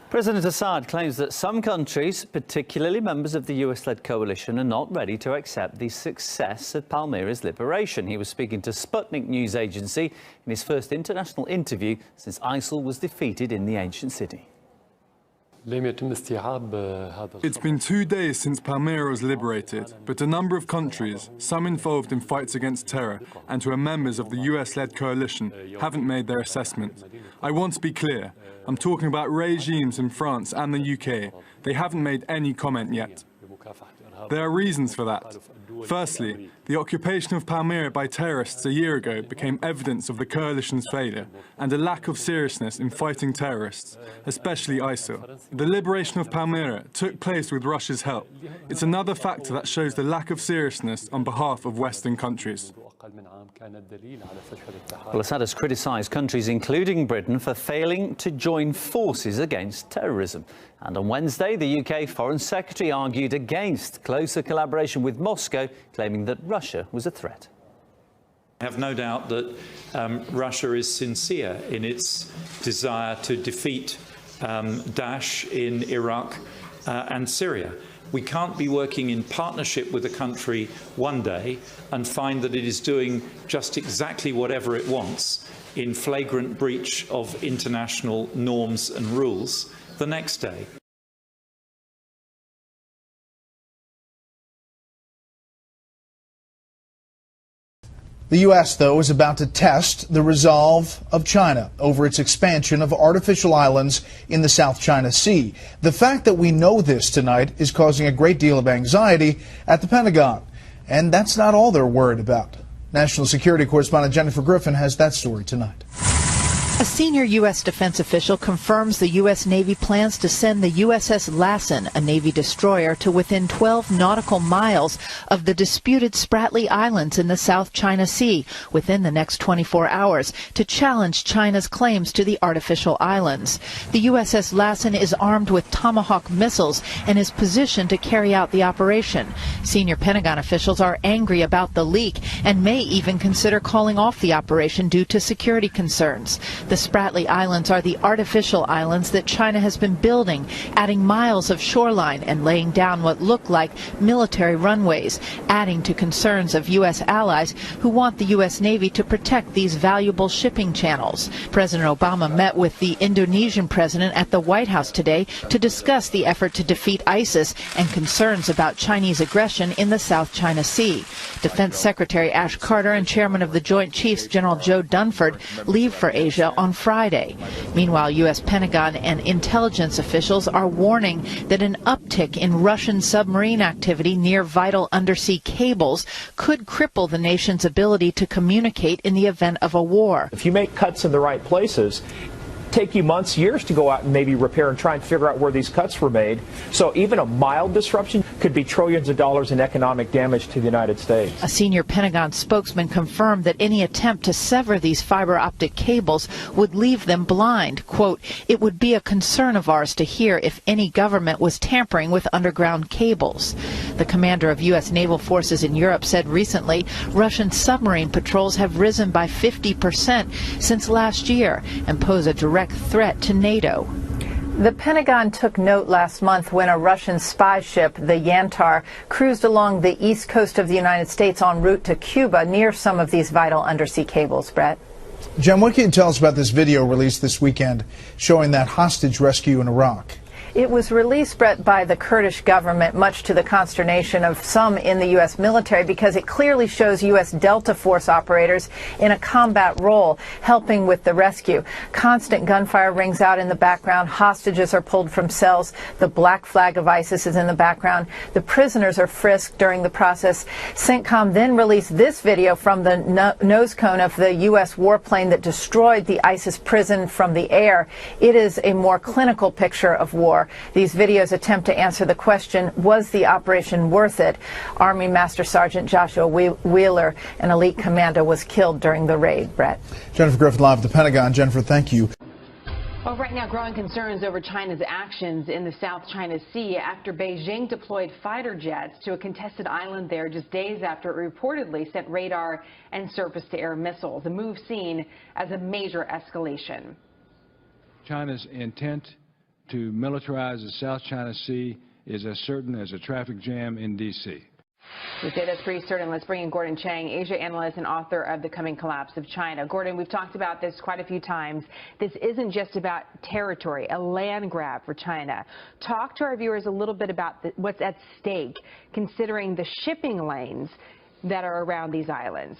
President Assad claims that some countries, particularly members of the US-led coalition, are not ready to accept the success of Palmyra's liberation. He was speaking to Sputnik news agency in his first international interview since ISIL was defeated in the ancient city. It's been 2 days since Palmyra was liberated, but a number of countries, some involved in fights against terror and who are members of the US-led coalition, haven't made their assessment. I want to be clear. I'm talking about regimes in France and the UK. They haven't made any comment yet. There are reasons for that. Firstly, the occupation of Palmyra by terrorists a year ago became evidence of the coalition's failure and a lack of seriousness in fighting terrorists, especially ISIL. The liberation of Palmyra took place with Russia's help. It's another factor that shows the lack of seriousness on behalf of Western countries. Well, Assad has criticised countries, including Britain, for failing to join forces against terrorism. And on Wednesday, the UK Foreign Secretary argued against closer collaboration with Moscow, claiming that Russia was a threat. I have no doubt that Russia is sincere in its desire to defeat Daesh in Iraq and Syria. We can't be working in partnership with a country one day and find that it is doing just exactly whatever it wants in flagrant breach of international norms and rules the next day. The U.S., though, is about to test the resolve of China over its expansion of artificial islands in the South China Sea. The fact that we know this tonight is causing a great deal of anxiety at the Pentagon. And that's not all they're worried about. National security correspondent Jennifer Griffin has that story tonight. A senior U.S. defense official confirms the U.S. Navy plans to send the USS Lassen, a Navy destroyer, to within 12 nautical miles of the disputed Spratly Islands in the South China Sea within the next 24 hours to challenge China's claims to the artificial islands. The USS Lassen is armed with Tomahawk missiles and is positioned to carry out the operation. Senior Pentagon officials are angry about the leak and may even consider calling off the operation due to security concerns. The Spratly Islands are the artificial islands that China has been building, adding miles of shoreline and laying down what look like military runways, adding to concerns of U.S. allies who want the U.S. Navy to protect these valuable shipping channels. President Obama met with the Indonesian president at the White House today to discuss the effort to defeat ISIS and concerns about Chinese aggression in the South China Sea. Defense Secretary Ash Carter and Chairman of the Joint Chiefs General Joe Dunford leave for Asia on Friday. Meanwhile, U.S. Pentagon and intelligence officials are warning that an uptick in Russian submarine activity near vital undersea cables could cripple the nation's ability to communicate in the event of a war. If you make cuts in the right places, take you months, years to go out and maybe repair and try and figure out where these cuts were made. So even a mild disruption could be trillions of dollars in economic damage to the United States. A senior Pentagon spokesman confirmed that any attempt to sever these fiber optic cables would leave them blind. Quote, "It would be a concern of ours to hear if any government was tampering with underground cables." The commander of U.S. naval forces in Europe said recently Russian submarine patrols have risen by 50% since last year and pose a direct threat to NATO. The Pentagon took note last month when a Russian spy ship, the Yantar, cruised along the east coast of the United States en route to Cuba near some of these vital undersea cables. Brett? Jen, what can you tell us about this video released this weekend showing that hostage rescue in Iraq? It was released, Brett, by the Kurdish government, much to the consternation of some in the U.S. military, because it clearly shows U.S. Delta Force operators in a combat role, helping with the rescue. Constant gunfire rings out in the background. Hostages are pulled from cells. The black flag of ISIS is in the background. The prisoners are frisked during the process. CENTCOM then released this video from the nose cone of the U.S. warplane that destroyed the ISIS prison from the air. It is a more clinical picture of war. These videos attempt to answer the question, was the operation worth it? Army Master Sergeant Joshua Wheeler, an elite commando, was killed during the raid. Brett? Jennifer Griffin live at the Pentagon. Jennifer, thank you. Well, right now, growing concerns over China's actions in the South China Sea after Beijing deployed fighter jets to a contested island there just days after it reportedly sent radar and surface-to-air missiles, a move seen as a major escalation. China's intent to militarize the South China Sea is as certain as a traffic jam in D.C. You say that's pretty certain. Let's bring in Gordon Chang, Asia analyst and author of The Coming Collapse of China. Gordon, we've talked about this quite a few times. This isn't just about territory, a land grab for China. Talk to our viewers a little bit about what's at stake, considering the shipping lanes that are around these islands.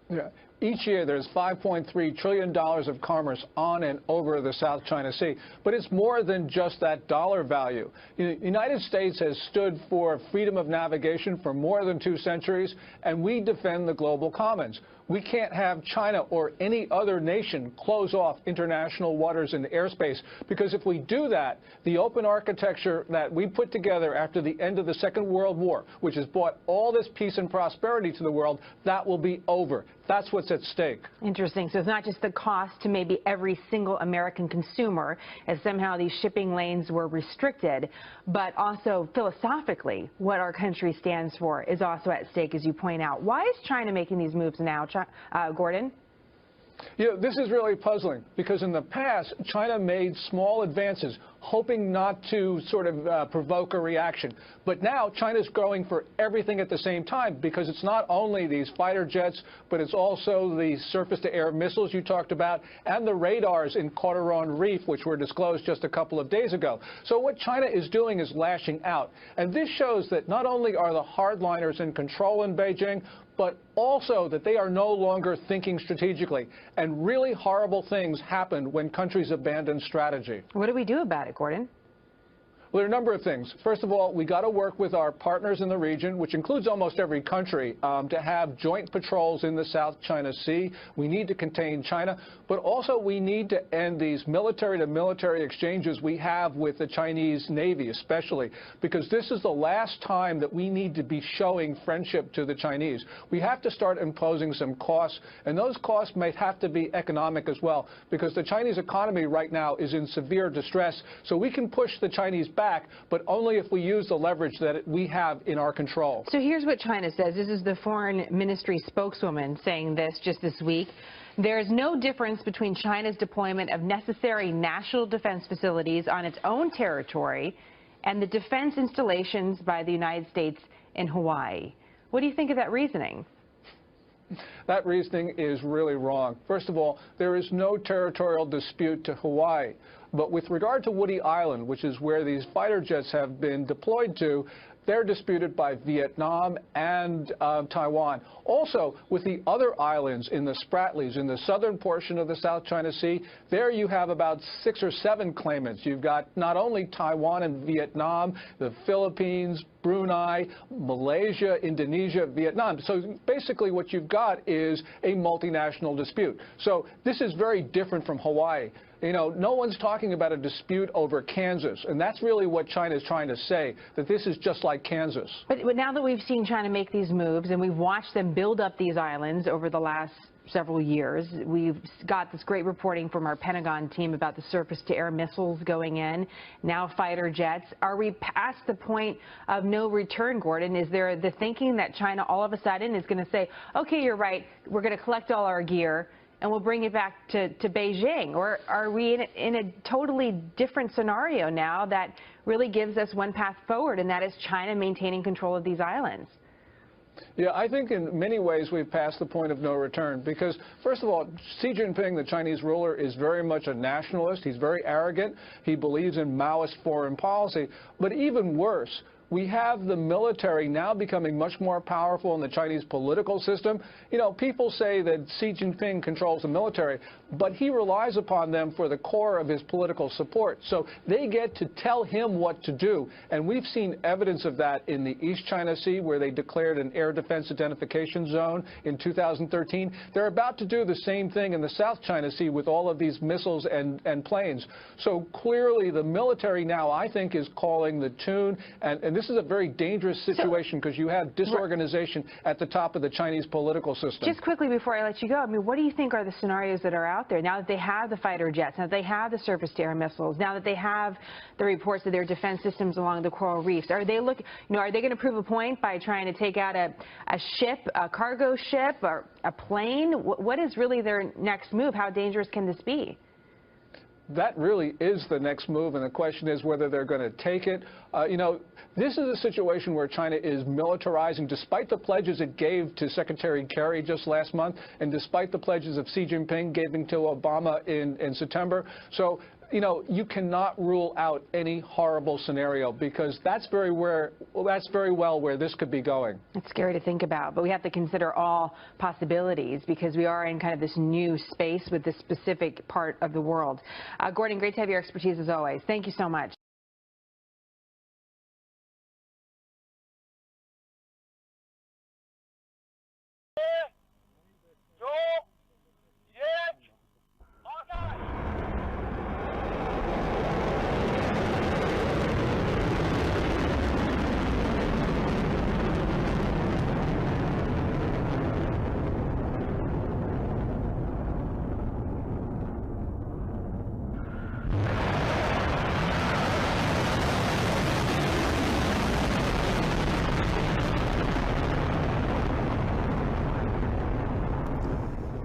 Yeah. Each year, there's $5.3 trillion of commerce on and over the South China Sea. But it's more than just that dollar value. The United States has stood for freedom of navigation for more than 2 centuries, and we defend the global commons. We can't have China or any other nation close off international waters and airspace, because if we do that, the open architecture that we put together after the end of the Second World War, which has brought all this peace and prosperity to the world, that will be over. That's what's at stake. Interesting. So it's not just the cost to maybe every single American consumer, as somehow these shipping lanes were restricted, but also philosophically, what our country stands for is also at stake, as you point out. Why is China making these moves now, Gordon? You know, this is really puzzling, because in the past, China made small advances, hoping not to sort of provoke a reaction. But now China's going for everything at the same time, because it's not only these fighter jets, but it's also the surface-to-air missiles you talked about, and the radars in Cauteron Reef, which were disclosed just a couple of days ago. So what China is doing is lashing out. And this shows that not only are the hardliners in control in Beijing, but also that they are no longer thinking strategically. And really horrible things happen when countries abandon strategy. What do we do about it, Gordon? Well, there are a number of things. First of all, we got to work with our partners in the region, which includes almost every country, to have joint patrols in the South China Sea. We need to contain China, but also we need to end these military-to-military exchanges we have with the Chinese Navy, especially, because this is the last time that we need to be showing friendship to the Chinese. We have to start imposing some costs, and those costs may have to be economic as well, because the Chinese economy right now is in severe distress, so we can push the Chinese back, but only if we use the leverage that we have in our control. So here's what China says. This is the foreign ministry spokeswoman saying this just this week. There is no difference between China's deployment of necessary national defense facilities on its own territory and the defense installations by the United States in Hawaii. What do you think of that reasoning? That reasoning is really wrong. First of all, there is no territorial dispute to Hawaii. But with regard to Woody Island, which is where these fighter jets have been deployed to, they're disputed by Vietnam and Taiwan. Also, with the other islands in the Spratlys, in the southern portion of the South China Sea, there you have about 6 or 7 claimants. You've got not only Taiwan and Vietnam, the Philippines, Brunei, Malaysia, Indonesia, Vietnam. So basically what you've got is a multinational dispute. So this is very different from Hawaii. You know, no one's talking about a dispute over Kansas, and that's really what China is trying to say, that this is just like Kansas. But now that we've seen China make these moves and we've watched them build up these islands over the last several years, we've got this great reporting from our Pentagon team about the surface-to-air missiles going in, now fighter jets. Are we past the point of no return, Gordon? Is there the thinking that China all of a sudden is going to say, okay, you're right, we're going to collect all our gear and we'll bring it back to Beijing? Or are we in a totally different scenario now that really gives us one path forward, and that is China maintaining control of these islands? Yeah, I think in many ways we've passed the point of no return, because, first of all, Xi Jinping, the Chinese ruler, is very much a nationalist. He's very arrogant. He believes in Maoist foreign policy. But even worse, we have the military now becoming much more powerful in the Chinese political system. You know, people say that Xi Jinping controls the military, but he relies upon them for the core of his political support. So they get to tell him what to do. And we've seen evidence of that in the East China Sea, where they declared an air defense identification zone in 2013. They're about to do the same thing in the South China Sea with all of these missiles and planes. So clearly the military now, I think, is calling the tune. And this is a very dangerous situation, because you have disorganization at the top of the Chinese political system. Just quickly before I let you go, I mean, what do you think are the scenarios that are out there now that they have the fighter jets, now that they have the surface-to-air missiles, now that they have the reports of their defense systems along the coral reefs? Are they are they going to prove a point by trying to take out a ship, a cargo ship, or a plane? What is really their next move? How dangerous can this be? that really is the next move, and the question is whether they're going to take it. You know, this is a situation where China is militarizing, despite the pledges it gave to Secretary Kerry just last month, and despite the pledges of Xi Jinping giving to Obama in September. So, you know, you cannot rule out any horrible scenario, because that's very well where this could be going. It's scary to think about, but we have to consider all possibilities because we are in kind of this new space with this specific part of the world. Gordon, great to have your expertise as always. Thank you so much.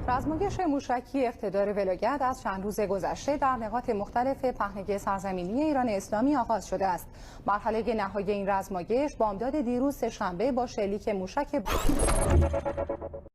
رزمایش موشکی اقتدار ولایت از چند روز گذشته در نقاط مختلف پهنه سرزمینی ایران اسلامی آغاز شده است. مرحله نهایی این رزمایش بامداد دیروز سه‌شنبه با شلیک موشک